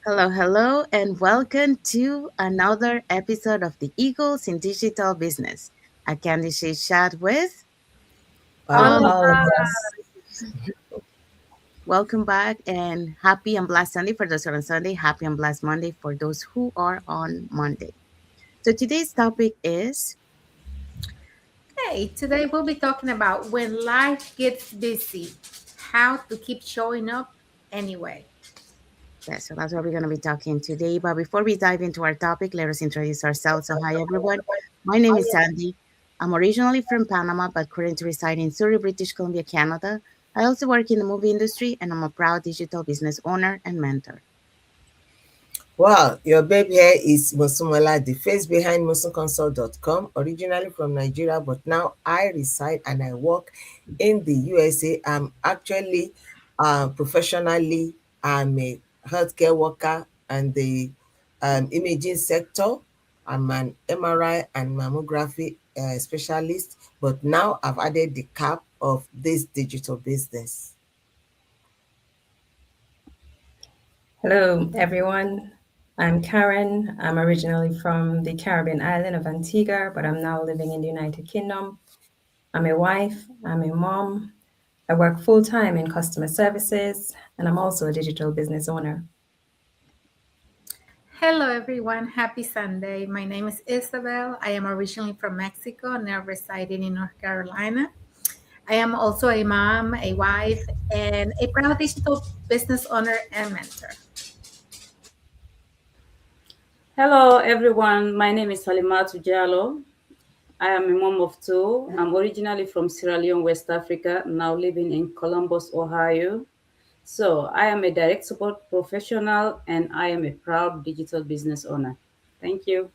Hello, hello, and welcome to another episode of the Eagles in Digital Business, a Candid chat with All of all. All of us. us. Welcome back and happy and blessed Sunday for those who are on Sunday, happy and blessed Monday for those who are on Monday. So today's topic is Hey, today we'll be talking about when life gets busy, how to keep showing up anyway. yeah, so that's what we're going to be talking today. But before we dive into our topic, let us introduce ourselves. So, hi everyone. My name is Sandy. I'm originally from Panama, but currently reside in Surrey, British Columbia, Canada. I also work in the movie industry, and I'm a proud digital business owner and mentor. Well, your babe here is Mosumola, the face behind MosunConsult.com, originally from Nigeria, but now I reside and I work in the USA. I'm actually professionally, I'm a healthcare worker and the imaging sector. I'm an MRI and mammography specialist, but now I've added the cap of this digital business. Hello, everyone. I'm Karen. I'm originally from the Caribbean island of Antigua, but I'm now living in the United Kingdom. I'm a wife, I'm a mom. I work full time in customer services, and I'm also a digital business owner. Hello, everyone. Happy Sunday. My name is Isabel. I am originally from Mexico, now residing in North Carolina. I am also a mom, a wife, and a proud digital business owner and mentor. Hello, everyone. My name is Halimatu Jallo. I am a mom of two. I'm originally from Sierra Leone, West Africa, now living in Columbus, Ohio. So, I am a direct support professional and I am a proud digital business owner. Thank you.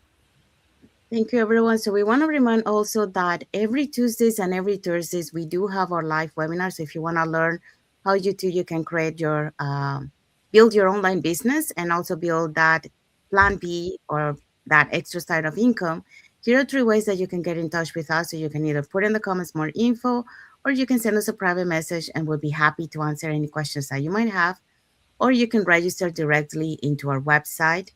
Thank you, everyone. So we want to remind also that every Tuesdays and every Thursdays we do have our live webinars. So if you want to learn how you can create your build your online business and also build that plan B or that extra side of income, here are three ways that you can get in touch with us. So you can either put in the comments more info, or you can send us a private message, and we'll be happy to answer any questions that you might have. Or you can register directly into our website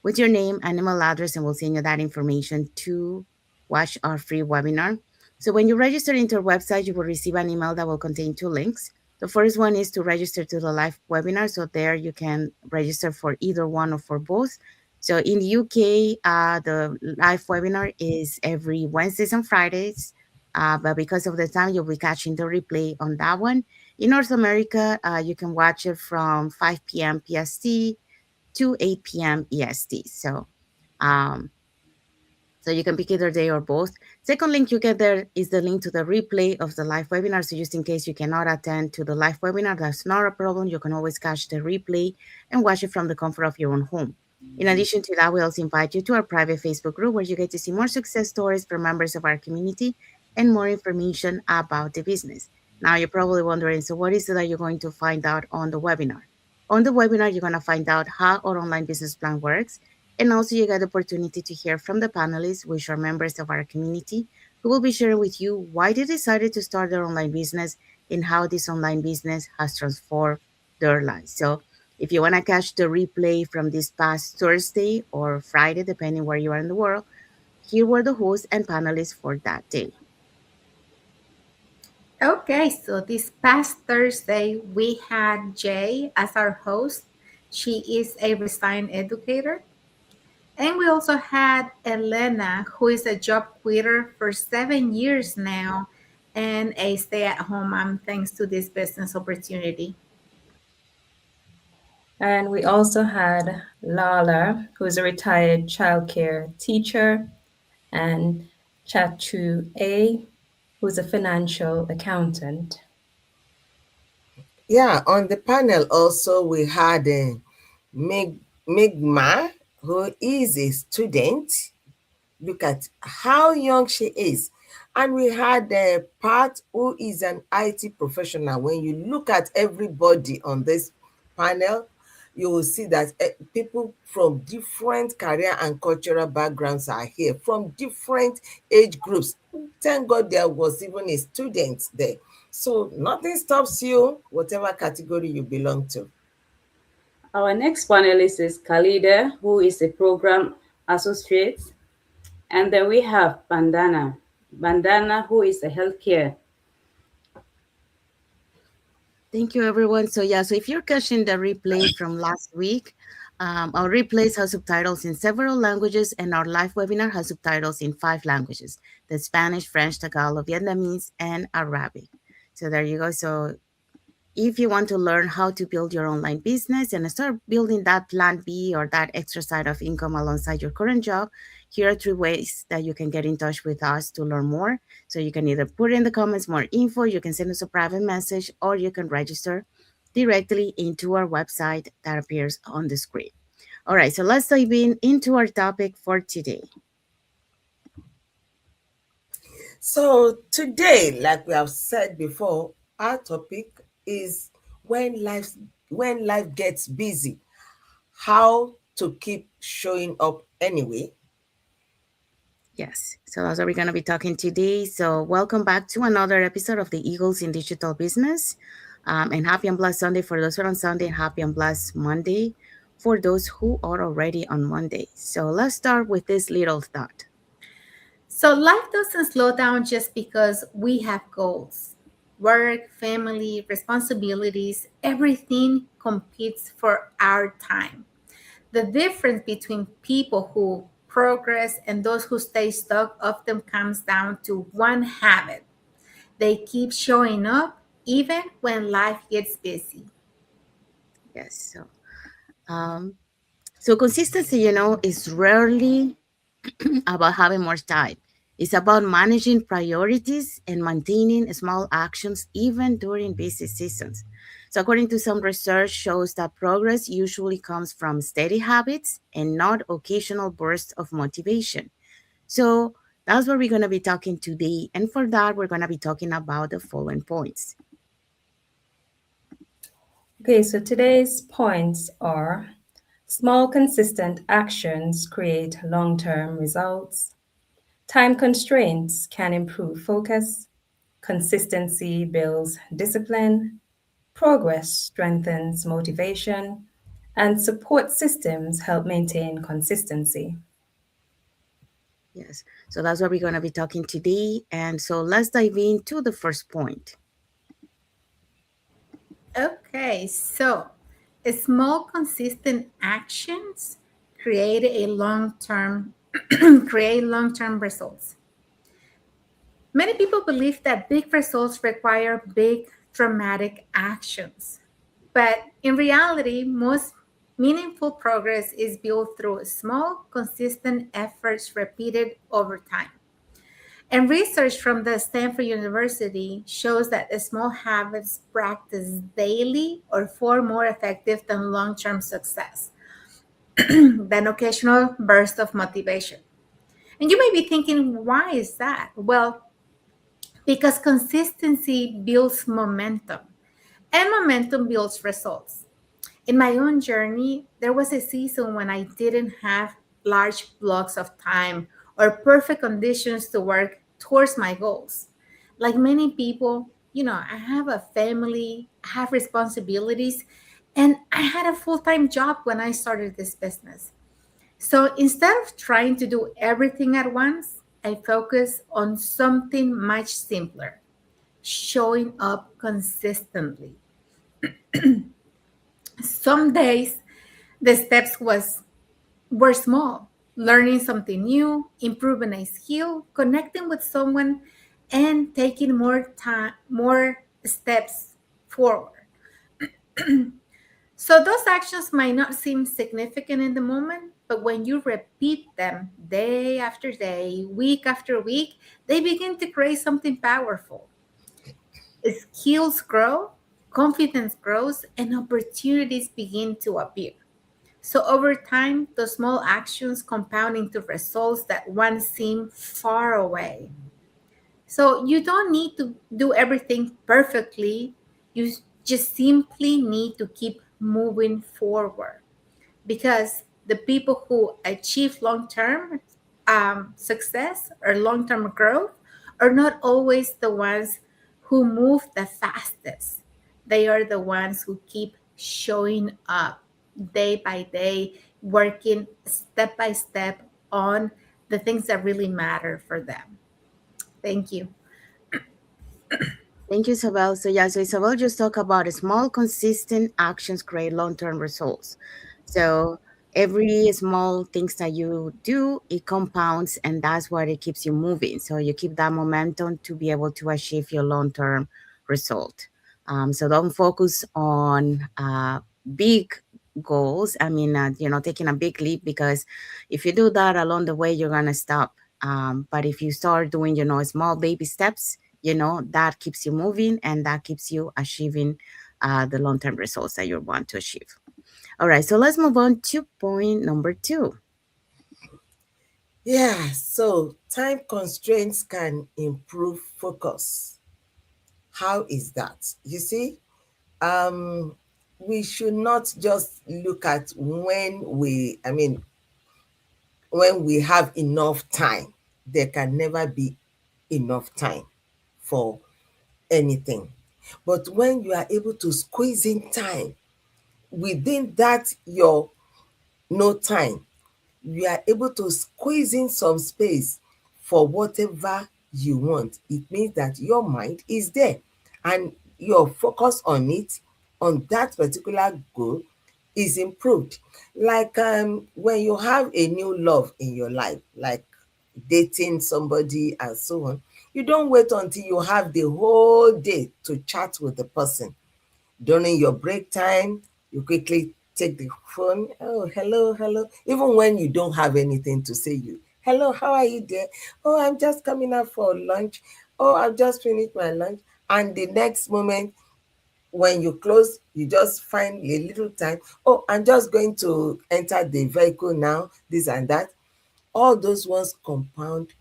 with your name and email address, and we'll send you that information to watch our free webinar. So when you register into our website, you will receive an email that will contain two links. The first one is to register to the live webinar. So there you can register for either one or for both. So in the UK, the live webinar is every Wednesdays and Fridays. But because of the time, you'll be catching the replay on that one. In North America, you can watch it from 5 p.m. PST to 8 p.m. EST. Um, so you can pick either day or both. Second link you get there is the link to the replay of the live webinar. So just in case you cannot attend to the live webinar, that's not a problem. You can always catch the replay and watch it from the comfort of your own home. In addition to that, we also invite you to our private Facebook group where you get to see more success stories from members of our community and more information about the business. Now you're probably wondering, so what is it that you're going to find out on the webinar? On the webinar, you're going to find out how our online business plan works, and also, you get the opportunity to hear from the panelists, which are members of our community, who will be sharing with you why they decided to start their online business and how this online business has transformed their lives. So, if you want to catch the replay from this past Thursday or Friday, depending where you are in the world, here were the hosts and panelists for that day. Okay, so this past Thursday, we had Jay as our host. She is a resigned educator. And we also had Elena, who is a job quitter for 7 years now and a stay at home mom thanks to this business opportunity. And we also had Lala, who is a retired childcare teacher, and Chatu A, who's a financial accountant. Yeah, on the panel also we had Mig Migma, who is a student. Look at how young she is. And we had Pat, who is an IT professional. When you look at everybody on this panel, you will see that people from different career and cultural backgrounds are here, from different age groups. Thank God there was even a student there. So nothing stops you, whatever category you belong to. Our next panelist is Khalida, who is a program associate. And then we have Bandana, who is a healthcare. Thank you, everyone. So yeah, so if you're catching the replay from last week, our replays have subtitles in several languages, and our live webinar has subtitles in 5 languages: the Spanish, French, Tagalog, Vietnamese, and Arabic. So there you go. So if you want to learn how to build your online business and start building that plan B or that extra side of income alongside your current job, here are 3 ways that you can get in touch with us to learn more. So you can either put in the comments more info, you can send us a private message, or you can register directly into our website that appears on the screen. All right, so let's dive into our topic for today. So today, like we have said before, our topic is when life gets busy, how to keep showing up anyway. Yes, so that's what we're going to be talking today. So, welcome back to another episode of the Eagles in Digital Business. And happy and blessed Sunday for those who are on Sunday, and happy and blessed Monday for those who are already on Monday. So, let's start with this little thought. So life doesn't slow down just because we have goals. Work, family, responsibilities, everything competes for our time. The difference between people who progress and those who stay stuck often comes down to one habit. They keep showing up even when life gets busy. Yes, um, so consistency, is rarely about having more time. It's about managing priorities and maintaining small actions even during busy seasons. So according to some research shows that progress usually comes from steady habits and not occasional bursts of motivation. So that's what we're going to be talking today. And for that, we're going to be talking about the following points. Okay, so today's points are: small, consistent actions create long term results, time constraints can improve focus, consistency builds discipline, progress strengthens motivation, and support systems help maintain consistency. Yes. So that's what we're going to be talking today. And so let's dive into the first point. Okay, so small consistent actions create a long-term create long-term results. Many people believe that big results require big dramatic actions. But in reality, most meaningful progress is built through small, consistent efforts repeated over time. And research from the Stanford University shows that the small habits practiced daily are far more effective than long term success, than occasional bursts of motivation. And you may be thinking, why is that? Well, because consistency builds momentum, and momentum builds results. In my own journey, there was a season when I didn't have large blocks of time or perfect conditions to work towards my goals. Like many people, I have a family, I have responsibilities, and I had a full time job when I started this business. So instead of trying to do everything at once, I focused on something much simpler: showing up consistently. Some days the steps were small: learning something new, improving a skill, connecting with someone, and taking more steps forward. So those actions might not seem significant in the moment, but when you repeat them day after day, week after week, they begin to create something powerful. Skills grow, confidence grows, and opportunities begin to appear. So over time, those small actions compound into results that once seemed far away. So you don't need to do everything perfectly. You just simply need to keep moving forward, because the people who achieve long-term success or long-term growth are not always the ones who move the fastest. They are the ones who keep showing up. day by day, working step by step on the things that really matter for them. Thank you. Thank you, Isabel. So yeah, so Isabel just talked about small, consistent actions create long-term results. So every small things that you do, it compounds, and that's what it keeps you moving. So you keep that momentum to be able to achieve your long-term result. So don't focus on big goals. I mean, taking a big leap, because if you do that along the way, you're gonna stop. But if you start doing, small baby steps, that keeps you moving, and that keeps you achieving the long-term results that you want to achieve. All right, so let's move on to point number two. Yeah, so time constraints can improve focus. How is that? You see, um, we should not just look at when we have enough time. There can never be enough time for anything. But when you are able to squeeze in time within that your no time, you are able to squeeze in some space for whatever you want. It means that your mind is there and your focus on it, on that particular goal, is improved. Like when you have a new love in your life, like dating somebody and so on, you don't wait until you have the whole day to chat with the person. During your break time, you quickly take the phone. Oh, hello, hello. Even when you don't have anything to say, you, hello, how are you there? Oh, I'm just coming out for lunch. Oh, I've just finished my lunch. And the next moment, when you close, you just find a little time. Oh, I'm just going to enter the vehicle now, this and that. All those ones compound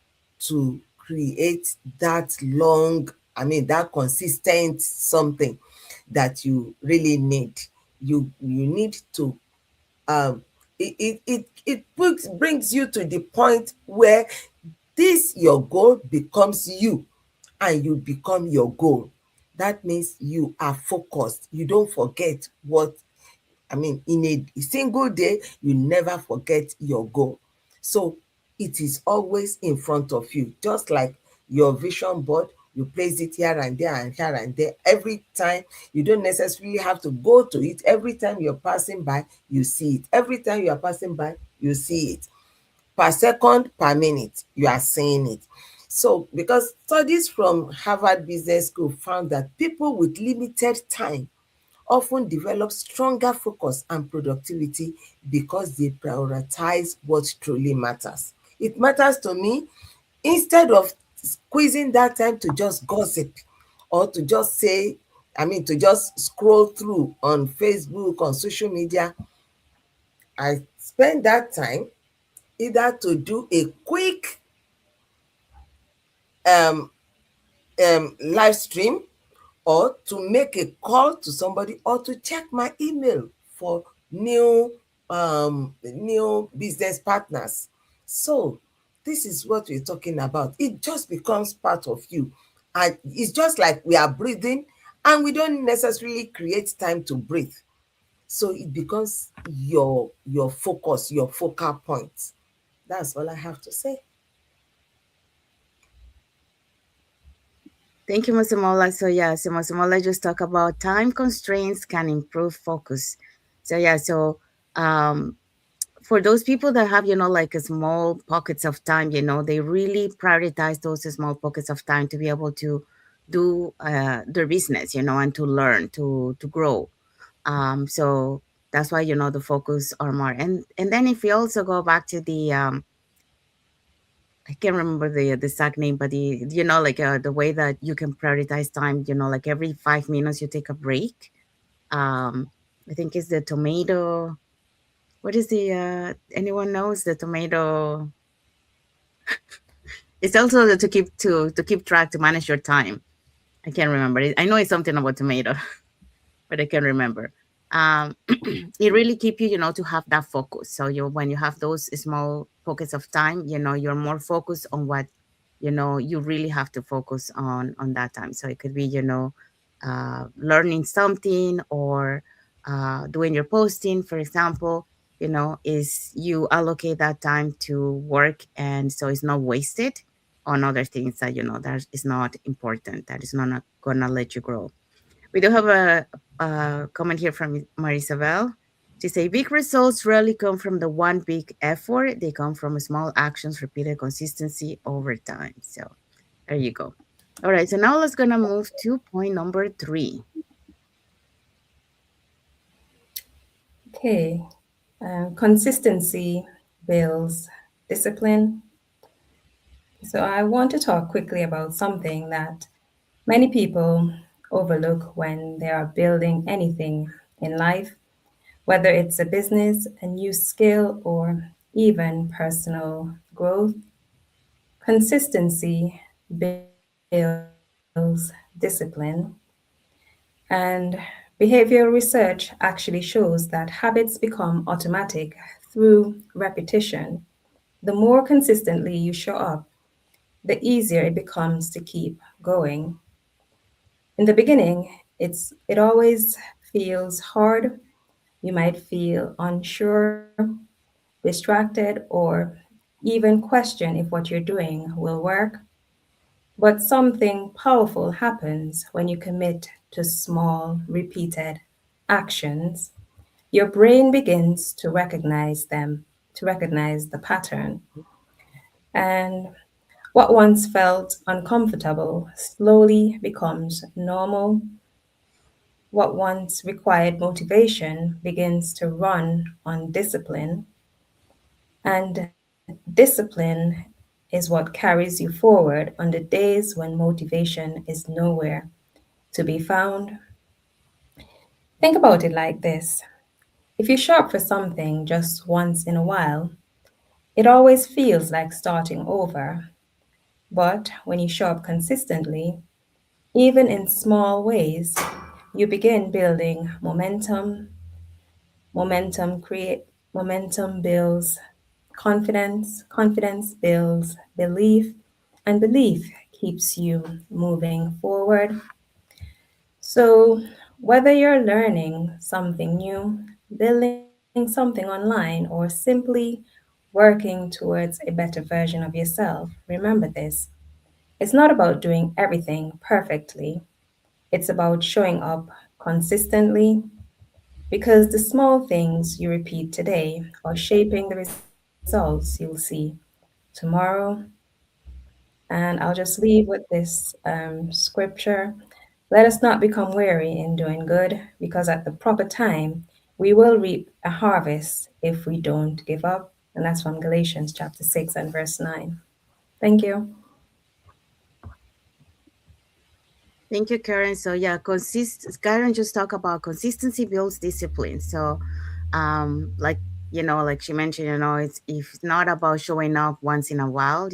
to create that long, that consistent something that you really need. You need to um brings you to the point where this your goal becomes you, and you become your goal. That means you are focused. You don't forget what, in a single day, you never forget your goal. So it is always in front of you, just like your vision board. You place it here and there and here and there. Every time, you don't necessarily have to go to it. Every time you're passing by, you see it. Every time you are passing by, you see it. Per second, per minute, you are seeing it. So, because studies from Harvard Business School found that people with limited time often develop stronger focus and productivity because they prioritize what truly matters. It matters to me. Instead of squeezing that time to just gossip, or to just say, to just scroll through on Facebook, on social media, I spend that time either to do a quick um, live stream, or to make a call to somebody, or to check my email for new business partners. So this is what we're talking about. It just becomes part of you, and it's just like we are breathing, and we don't necessarily create time to breathe. So it becomes your focus, your focal point. That's all I have to say. Thank you, Masamola. So yeah, so Masamola just talk about time constraints can improve focus. So yeah, so um, for those people that have, like a small pockets of time, they really prioritize those small pockets of time to be able to do their business, and to learn, to grow. So that's why, the focus are more. And then if we also go back to the I can't remember the exact name, but the way that you can prioritize time, like every 5 minutes you take a break. Um, I think it's the tomato. What is the anyone knows the tomato? It's also to keep track, to manage your time. I can't remember. I know it's something about tomato, but I can't remember. Um, it really keep you, to have that focus. So when you have those small pockets of time, you're more focused on what, you really have to focus on that time. So it could be, learning something, or doing your posting, for example, is you allocate that time to work, and so it's not wasted on other things that that is not important, that is not gonna let you grow. We do have a comment here from Marisabel. She say big results rarely come from the one big effort. They come from small actions, repeated consistency over time. So there you go. All right. So now let's gonna move to point number 3. Okay. Consistency builds discipline. So I want to talk quickly about something that many people overlook when they are building anything in life, whether it's a business, a new skill, or even personal growth. Consistency builds discipline, and behavioral research actually shows that habits become automatic through repetition. The more consistently you show up, the easier it becomes to keep going. In the beginning, it always feels hard. You might feel unsure, distracted, or even question if what you're doing will work. But something powerful happens when you commit to small, repeated actions. Your brain begins to recognize them, to recognize the pattern. And what once felt uncomfortable slowly becomes normal. What once required motivation begins to run on discipline. And discipline is what carries you forward on the days when motivation is nowhere to be found. Think about it like this: if you shop for something just once in a while, it always feels like starting over. But when you show up consistently, even in small ways, you begin building momentum. Momentum builds confidence, confidence builds belief, and belief keeps you moving forward. So, whether you're learning something new, building something online, or simply working towards a better version of yourself, remember this: it's not about doing everything perfectly, it's about showing up consistently, because the small things you repeat today are shaping the results you'll see tomorrow. And I'll just leave with this scripture: let us not become weary in doing good, because at the proper time we will reap a harvest if we don't give up. And that's from Galatians chapter 6 and verse 9. Thank you. Thank you, Karen. So yeah, Karen just talked about consistency builds discipline. So like like she mentioned, it's not about showing up once in a while,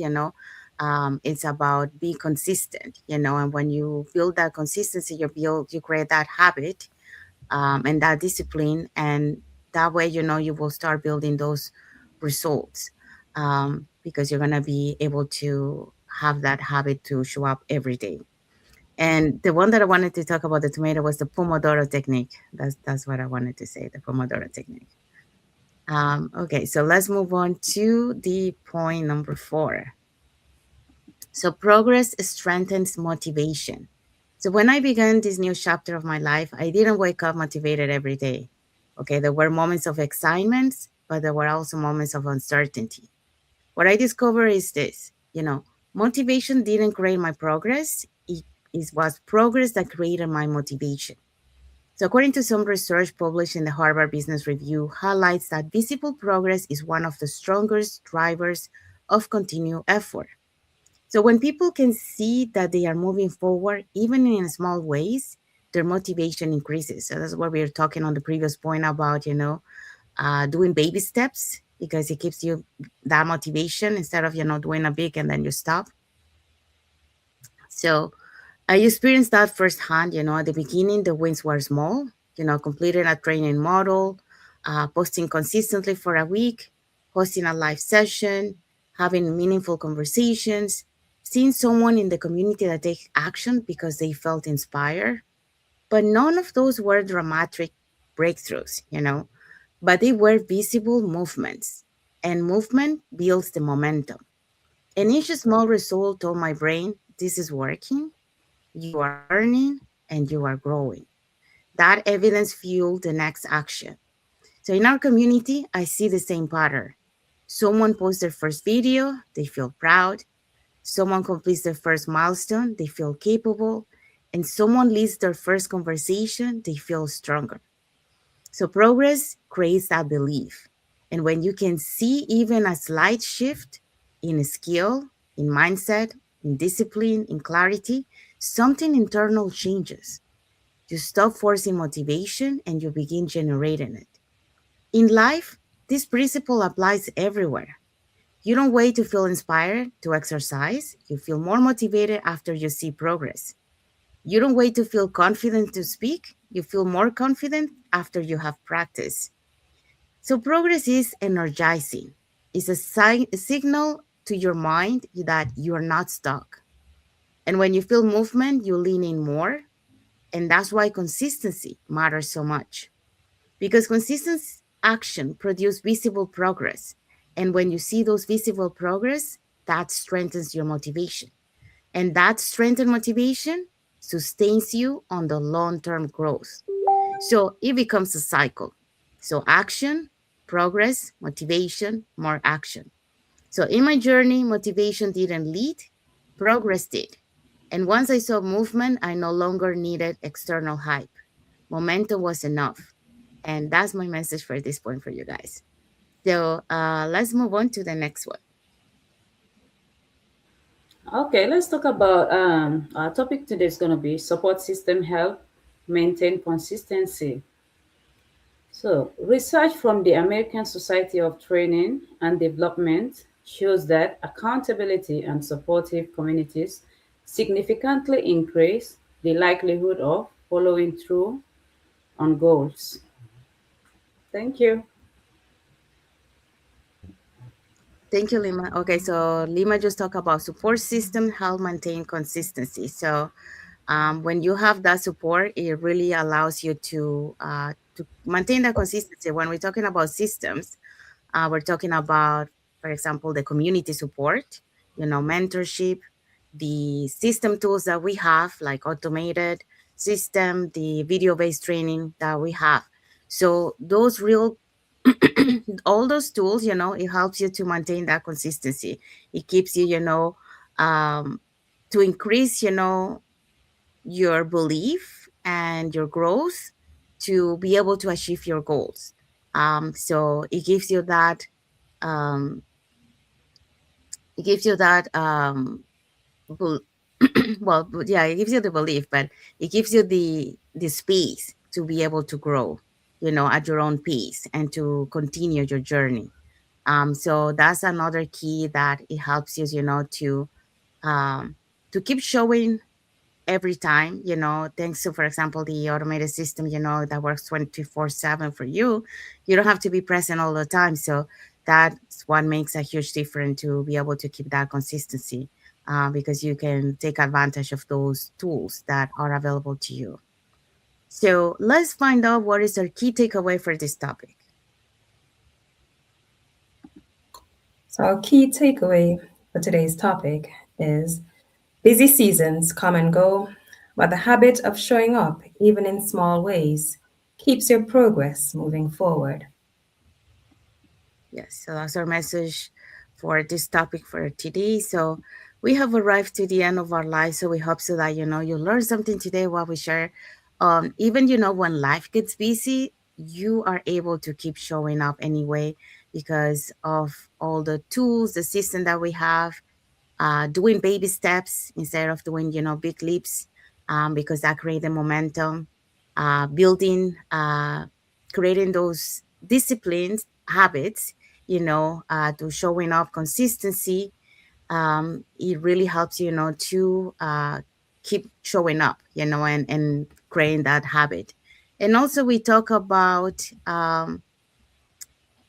it's about be consistent, and when you build that consistency, you create that habit, and that discipline, and that way, you will start building those results, because you're gonna be able to have that habit to show up every day. And the one that I wanted to talk about the tomato was the Pomodoro technique. That's what I wanted to say, the Pomodoro technique. Okay, so let's move on to the point number 4. So progress strengthens motivation. So when I began this new chapter of my life, I didn't wake up motivated every day. Okay, there were moments of excitement, but there were also moments of uncertainty. What I discovered is this, motivation didn't create my progress. It was progress that created my motivation. So according to some research published in the Harvard Business Review, highlights that visible progress is one of the strongest drivers of continued effort. So when people can see that they are moving forward, even in small ways, their motivation increases. So that's what we were talking on the previous point about, doing baby steps, because it gives you that motivation instead of, doing a big and then you stop. So I experienced that firsthand. At the beginning, the wins were small, completing a training model, posting consistently for a week, hosting a live session, having meaningful conversations, seeing someone in the community that take action because they felt inspired. But none of those were dramatic. breakthroughs, but they were visible movements, and movement builds the momentum. And each small result told my brain, this is working, you are learning, and you are growing. That evidence fueled the next action. So in our community, I see the same pattern. Someone posts their first video, they feel proud. Someone completes their first milestone, they feel capable. And someone leads their first conversation, they feel stronger. So progress creates that belief. And when you can see even a slight shift in skill, in mindset, in discipline, in clarity, something internal changes. You stop forcing motivation and you begin generating it. In life, this principle applies everywhere. You don't wait to feel inspired to exercise. You feel more motivated after you see progress. You don't wait to feel confident to speak. You feel more confident after you have practice. So, progress is energizing. It's a signal to your mind that you are not stuck. And when you feel movement, you lean in more. And that's why consistency matters so much. Because consistent action produces visible progress. And when you see those visible progress, that strengthens your motivation. And that strengthened motivation sustains you on the long term growth. So it becomes a cycle. So action, progress, motivation, more action. So in my journey, motivation didn't lead, progress did. And once I saw movement, I no longer needed external hype. Momentum was enough. And that's my message for this point for you guys. So let's move on to the next one. Okay, let's talk about our topic today is going to be support system help maintain consistency. So, research from the American Society of Training and Development shows that accountability and supportive communities significantly increase the likelihood of following through on goals. Thank you. Thank you, Lima. Okay, so Lima just talked about support system help maintain consistency. So when you have that support, it really allows you to maintain that consistency. When we're talking about systems, we're talking about, for example, the community support, mentorship, the system tools that we have, like automated system, the video-based training that we have. So those real all those tools, it helps you to maintain that consistency. It keeps you, to increase, your belief and your growth to be able to achieve your goals. So um, it gives you that bel- yeah, it gives you the belief, but it gives you the space to be able to grow, at your own pace and to continue your journey. So that's another key that it helps you, um, to keep showing every time, thanks to, for example, the automated system, that works 24/7 for you. You don't have to be present all the time. So that's what makes a huge difference to be able to keep that consistency, because you can take advantage of those tools that are available to you. So let's find out what is our key takeaway for this topic. So, our key takeaway for today's topic is busy seasons come and go, but the habit of showing up, even in small ways, keeps your progress moving forward. Yes, so that's our message for this topic for today. So we have arrived to the end of our life. So we hope so that you learn something today while we share. Even when life gets busy, you are able to keep showing up anyway because of all the tools, the system that we have, doing baby steps instead of doing big leaps, because that creates the momentum, building, creating those disciplines, habits, to showing up consistency. It really helps to keep showing up, and creating that habit. And also we talk about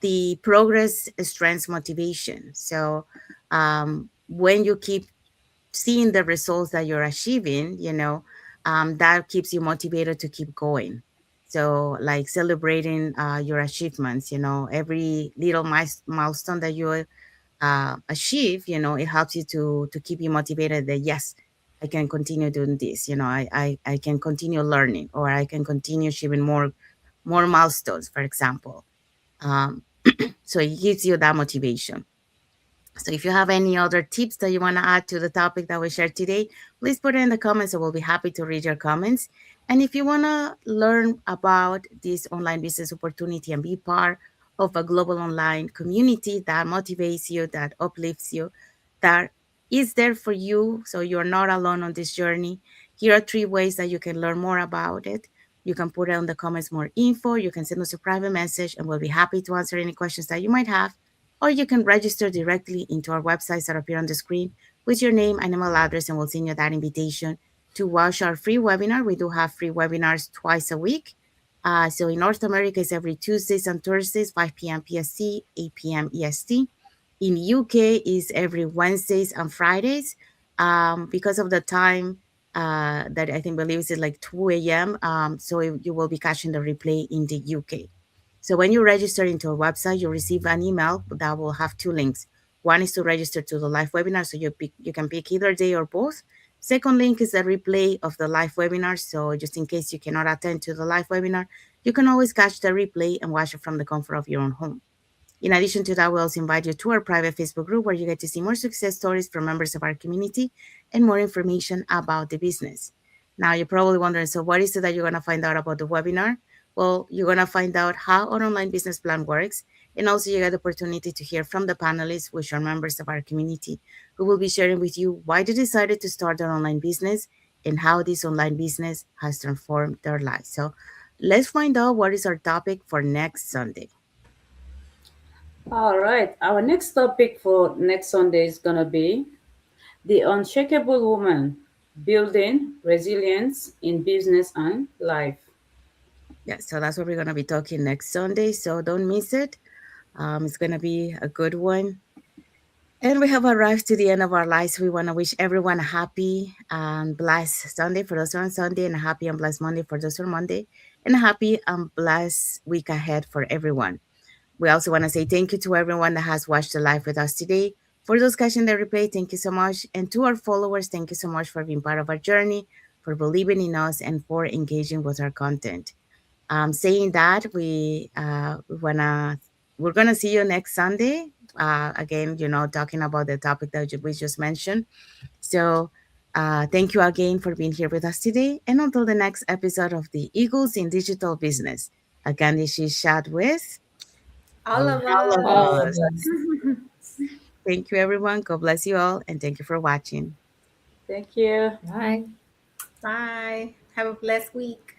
the progress strengths motivation. So when you keep seeing the results that you're achieving, that keeps you motivated to keep going. So like celebrating your achievements, you know, every little milestone that you achieve, you know, it helps you to keep you motivated that yes, I can continue doing this, you know, I can continue learning, or I can continue achieving more milestones, for example. um, so it gives you that motivation. So if you have any other tips that you want to add to the topic that we shared today, please put it in the comments and we'll be happy to read your comments. And if you want to learn about this online business opportunity and be part of a global online community that motivates you, that uplifts you, that is there for you, so you're not alone on this journey, here are three ways that you can learn more about it. You can put it in the comments more info. You can send us a private message and we'll be happy to answer any questions that you might have, or you can register directly into our websites that appear on the screen with your name and email address, and we'll send you that invitation to watch our free webinar. We do have free webinars twice a week. So in North America, it's every Tuesdays and Thursdays, 5 p.m. PST, 8 p.m. EST. In UK, is every Wednesdays and Fridays. Because of the time that I think believes it like 2 a.m. So you will be catching the replay in the UK. So when you register into our website, you'll receive an email that will have two links. One is to register to the live webinar, so you can pick either day or both. Second link is the replay of the live webinar. So just in case you cannot attend to the live webinar, you can always catch the replay and watch it from the comfort of your own home. In addition to that, we also invite you to our private Facebook group where you get to see more success stories from members of our community and more information about the business. Now, you're probably wondering, so what is it that you're going to find out about the webinar? Well, you're going to find out how an online business plan works. And also, you get the opportunity to hear from the panelists, which are members of our community, who will be sharing with you why they decided to start an online business and how this online business has transformed their lives. So, let's find out what is our topic for next Sunday. All right. Our next topic for next Sunday is going to be the unshakable woman, building resilience in business and life. Yeah, so that's what we're going to be talking next Sunday. So don't miss it. It's going to be a good one. And we have arrived to the end of our lives. We want to wish everyone a happy and blessed Sunday for those who are on Sunday, and a happy and blessed Monday for those who are Monday, and a happy and blessed week ahead for everyone. We also want to say thank you to everyone that has watched the live with us today. For those catching the replay, thank you so much. And to our followers, thank you so much for being part of our journey, for believing in us, and for engaging with our content. Saying that, we're gonna see you next Sunday. Again, you know, talking about the topic that we just mentioned. So, thank you again for being here with us today. And until the next episode of the Eagles in Digital Business, again, this is chat with All of all of us. All of us. us. Thank you, everyone. God bless you all, and thank you for watching. Thank you. Bye. Bye. Have a blessed week.